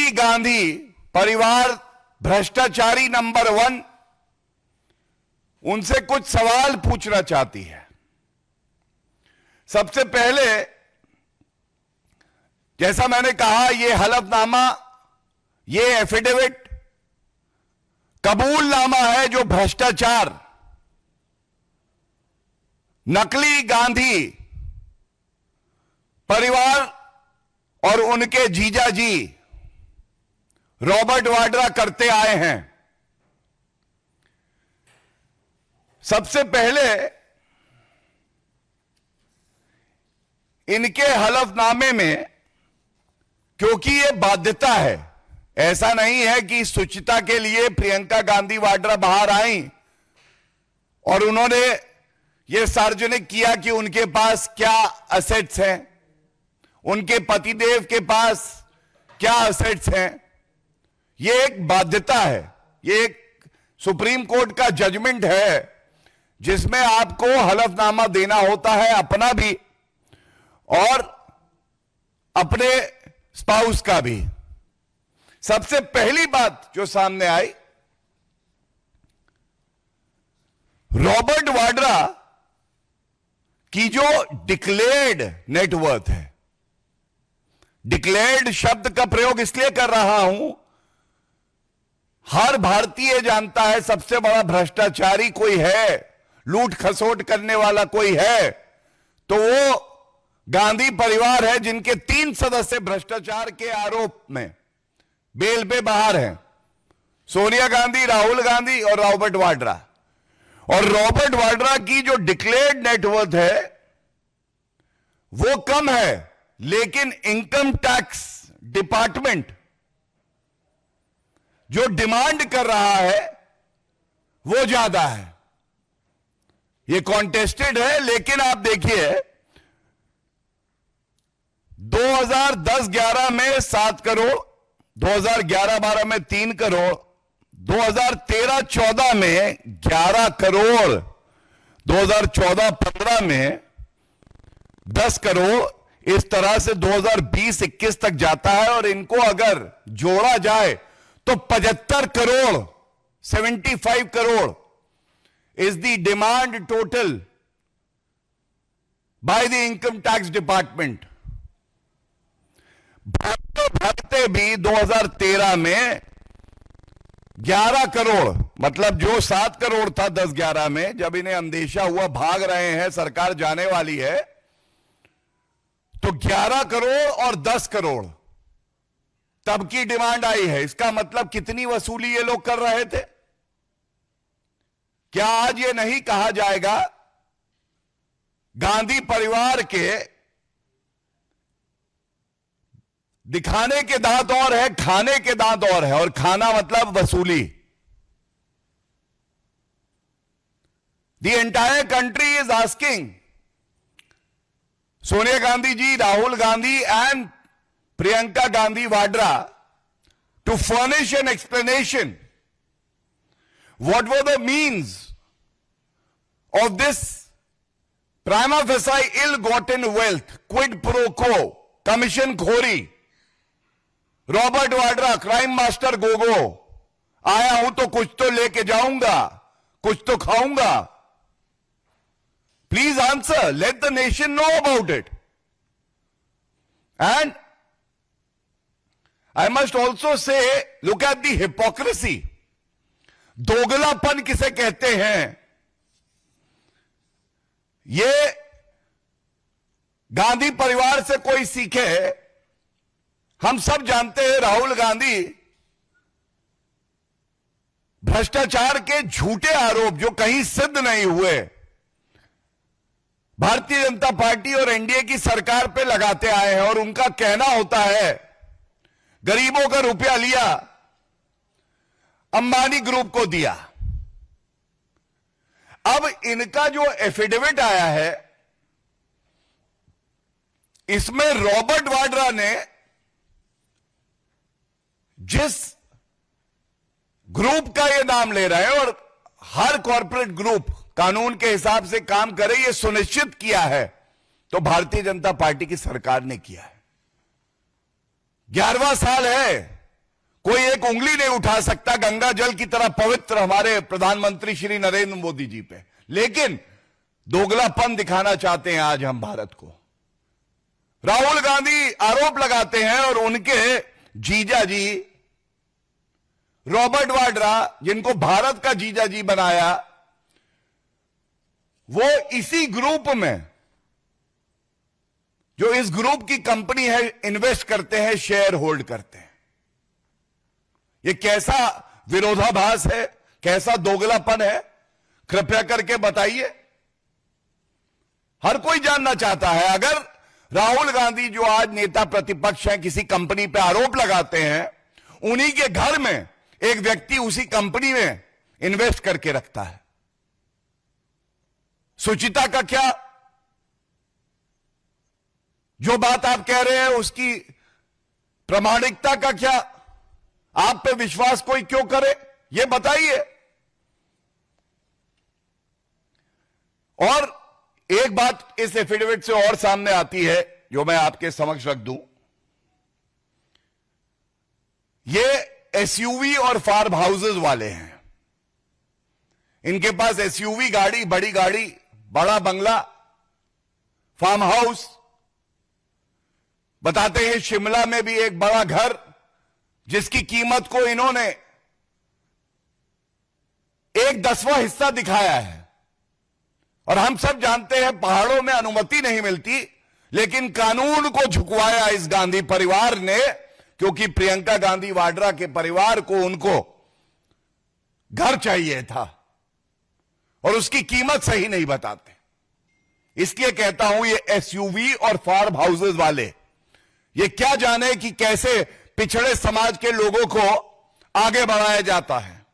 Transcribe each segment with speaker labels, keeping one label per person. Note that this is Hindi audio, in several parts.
Speaker 1: नकली गांधी परिवार भ्रष्टाचारी नंबर 1 उनसे कुछ सवाल पूछना चाहती है। सबसे पहले, जैसा मैंने कहा, यह हलफनामा, यह एफिडेविट कबूलनामा है जो भ्रष्टाचार, नकली गांधी परिवार और उनके जीजाजी रॉबर्ट वाड्रा करते आए हैं। सबसे पहले इनके हलफनामे में, क्योंकि यह बाध्यता है, ऐसा नहीं है कि शुचिता के लिए प्रियंका गांधी वाड्रा बाहर आई और उन्होंने यह सार्वजनिक किया कि उनके पास क्या असेट्स हैं, उनके पतिदेव के पास क्या असेट्स हैं। यह एक बाध्यता है, यह एक सुप्रीम कोर्ट का जजमेंट है जिसमें आपको हलफनामा देना होता है, अपना भी और अपने स्पाउस का भी। सबसे पहली बात जो सामने आई, रॉबर्ट वाड्रा की जो डिक्लेयर्ड नेटवर्थ है, डिक्लेयर्ड शब्द का प्रयोग इसलिए कर रहा हूं, हर भारतीय जानता है सबसे बड़ा भ्रष्टाचारी कोई है, लूट खसोट करने वाला कोई है, तो वो गांधी परिवार है, जिनके 3 सदस्य भ्रष्टाचार के आरोप में बेल पे बाहर हैं, सोनिया गांधी, राहुल गांधी और रॉबर्ट वाड्रा। और रॉबर्ट वाड्रा की जो डिक्लेयर्ड नेटवर्थ है वो कम है, लेकिन इनकम टैक्स डिपार्टमेंट जो डिमांड कर रहा है वो ज्यादा है। ये कॉन्टेस्टेड है, लेकिन आप देखिए 2010-11 में 7 करोड़, 2011-12 में 3 करोड़, 2013-14 में 11 करोड़, 2014-15 में 10 करोड़, इस तरह से 2020-21 तक जाता है। और इनको अगर जोड़ा जाए तो 75 crore, 75 crore is the demand total by the income tax department। भागते भी 2013 में 11 करोड़, मतलब जो 7 करोड़ था 10-11 में, जब इन्हें अंदेशा हुआ भाग रहे हैं, सरकार जाने वाली है, तो 11 करोड़ और 10 करोड़ तब की डिमांड आई है। इसका मतलब कितनी वसूली ये लोग कर रहे थे? क्या आज ये नहीं कहा जाएगा गांधी परिवार के दिखाने के दांत और है, खाने के दांत और है, और खाना मतलब वसूली। The entire country is asking Sonia Gandhi ji, Rahul Gandhi and Priyanka Gandhi Vadra to furnish an explanation what were the means of this prima facie ill-gotten wealth, quid pro quo, commission खोरी। Robert Vadra, crime master Gogo, आया हूं तो कुछ तो लेके जाऊंगा, कुछ तो खाऊंगा। Please answer, let the nation know about it. And I must also say, look at the hypocrisy। दोगलापन किसे कहते हैं? ये गांधी परिवार से कोई सीखे। हम सब जानते हैं राहुल गांधी भ्रष्टाचार के झूठे आरोप जो कहीं सिद्ध नहीं हुए, भारतीय जनता पार्टी और एनडीए की सरकार पे लगाते आए हैं। और उनका कहना होता है गरीबों का रुपया लिया, अंबानी ग्रुप को दिया। अब इनका जो एफिडेविट आया है, इसमें रॉबर्ट वाड्रा ने जिस ग्रुप का ये नाम ले रहे हैं, और हर कॉरपोरेट ग्रुप कानून के हिसाब से काम करे, ये सुनिश्चित किया है, तो भारतीय जनता पार्टी की सरकार ने किया है। 11वां साल है कोई एक उंगली नहीं उठा सकता गंगा जल की तरह पवित्र हमारे प्रधानमंत्री श्री नरेंद्र मोदी जी पे, लेकिन दोगलापन दिखाना चाहते हैं आज हम भारत को। राहुल गांधी आरोप लगाते हैं और उनके जीजा जी रॉबर्ट वाड्रा, जिनको भारत का जीजा जी बनाया, वो इसी ग्रुप में, जो इस ग्रुप की कंपनी है, इन्वेस्ट करते हैं, शेयर होल्ड करते हैं। ये कैसा विरोधाभास है, कैसा दोगलापन है, कृपया करके बताइए। हर कोई जानना चाहता है। अगर राहुल गांधी जो आज नेता प्रतिपक्ष हैं किसी कंपनी पे आरोप लगाते हैं, उन्हीं के घर में एक व्यक्ति उसी कंपनी में इन्वेस्ट करके रखता है। सुचिता का क्या? जो बात आप कह रहे हैं उसकी प्रामाणिकता का क्या? आप पे विश्वास कोई क्यों करे, यह बताइए। और एक बात इस एफिडेविट से और सामने आती है जो मैं आपके समक्ष रख दूं। ये एसयूवी और फार्म हाउसेस वाले हैं। इनके पास एसयूवी गाड़ी, बड़ी गाड़ी, बड़ा बंगला, फार्म हाउस। बताते हैं शिमला में भी एक बड़ा घर जिसकी कीमत को इन्होंने 1/10वां हिस्सा दिखाया है। और हम सब जानते हैं पहाड़ों में अनुमति नहीं मिलती, लेकिन कानून को झुकवाया इस गांधी परिवार ने, क्योंकि प्रियंका गांधी वाड्रा के परिवार को उनको घर चाहिए था और उसकी कीमत सही नहीं बताते। इसलिए कहता हूं ये एसयूवी और फार्म हाउसेस वाले ये क्या जाने कि कैसे पिछड़े समाज के लोगों को आगे बढ़ाया जाता है।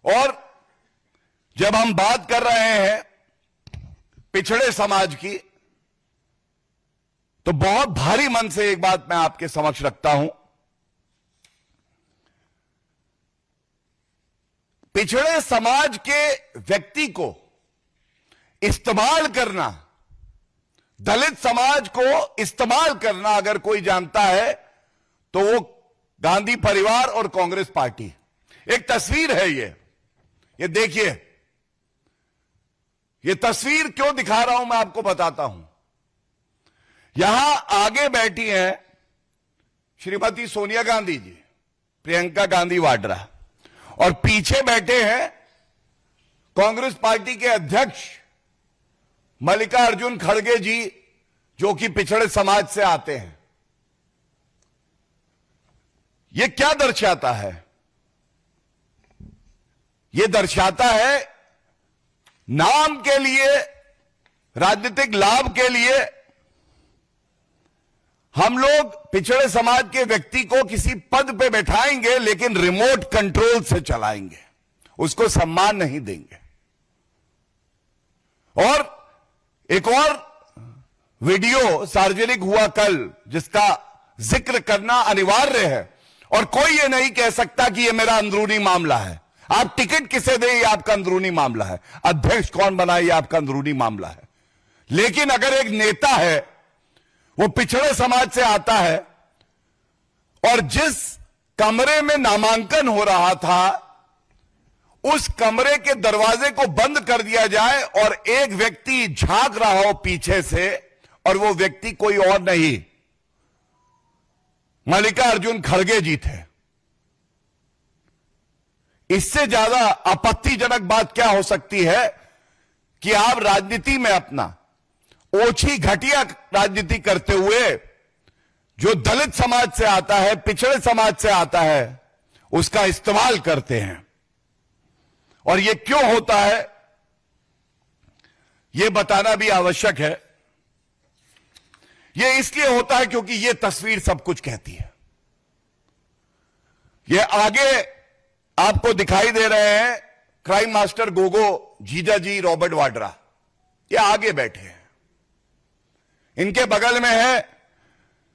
Speaker 1: और जब हम बात कर रहे हैं पिछड़े समाज की, तो बहुत भारी मन से एक बात मैं आपके समक्ष रखता हूं। पिछड़े समाज के व्यक्ति को इस्तेमाल करना, दलित समाज को इस्तेमाल करना अगर कोई जानता है तो वो गांधी परिवार और कांग्रेस पार्टी। एक तस्वीर है ये देखिए। ये तस्वीर क्यों दिखा रहा हूं मैं आपको बताता हूं। यहां आगे बैठी हैं श्रीमती सोनिया गांधी जी, प्रियंका गांधी वाड्रा, और पीछे बैठे हैं कांग्रेस पार्टी के अध्यक्ष मल्लिकार्जुन खड़गे जी, जो कि पिछड़े समाज से आते हैं। यह क्या दर्शाता है? यह दर्शाता है नाम के लिए, राजनीतिक लाभ के लिए हम लोग पिछड़े समाज के व्यक्ति को किसी पद पे बैठाएंगे, लेकिन रिमोट कंट्रोल से चलाएंगे, उसको सम्मान नहीं देंगे। और एक और वीडियो सार्वजनिक हुआ कल, जिसका जिक्र करना अनिवार्य है, और कोई ये नहीं कह सकता कि ये मेरा अंदरूनी मामला है। आप टिकट किसे दें ये आपका अंदरूनी मामला है, अध्यक्ष कौन बनाए ये आपका अंदरूनी मामला है। लेकिन अगर एक नेता है, वो पिछड़े समाज से आता है, और जिस कमरे में नामांकन हो रहा था उस कमरे के दरवाजे को बंद कर दिया जाए और एक व्यक्ति झांक रहा हो पीछे से, और वो व्यक्ति कोई और नहीं मल्लिकार्जुन खड़गे जी थे। इससे ज्यादा आपत्तिजनक बात क्या हो सकती है कि आप राजनीति में अपना ओछी घटिया राजनीति करते हुए जो दलित समाज से आता है, पिछड़े समाज से आता है, उसका इस्तेमाल करते हैं। और यह क्यों होता है यह बताना भी आवश्यक है। यह इसलिए होता है क्योंकि यह तस्वीर सब कुछ कहती है। यह आगे आपको दिखाई दे रहे हैं क्राइम मास्टर गोगो जीजा जी रॉबर्ट वाड्रा, ये आगे बैठे हैं। इनके बगल में है